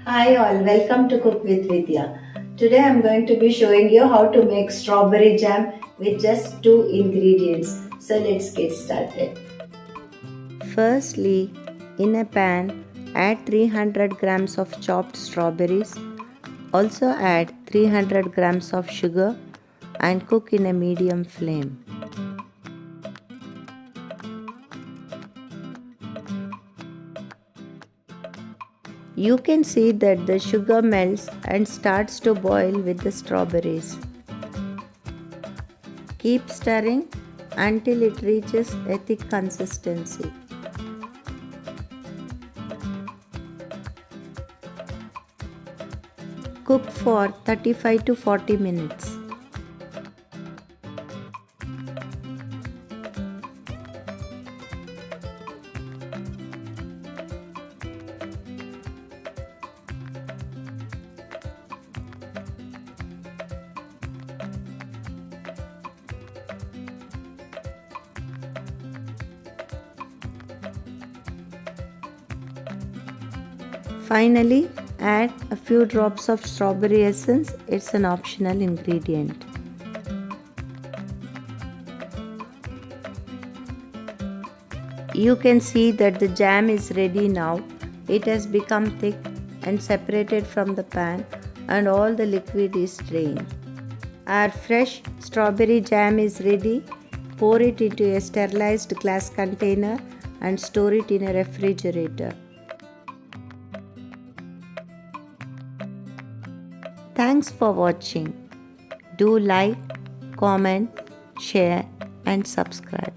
Hi all, welcome to Cook with Vidya. Today I'm going to be showing you how to make strawberry jam with just two ingredients. So let's get started. Firstly, in a pan, add 300 grams of chopped strawberries. Also add 300 grams of sugar and cook in a medium flame. You can see that the sugar melts and starts to boil with the strawberries. Keep stirring until it reaches a thick consistency. Cook for 35 to 40 minutes. Finally, add a few drops of strawberry essence. It's an optional ingredient. You can see that the jam is ready now. It has become thick and separated from the pan and all the liquid is drained. Our fresh strawberry jam is ready. Pour it into a sterilized glass container and store it in a refrigerator. Thanks for watching. Do like, comment, share and subscribe.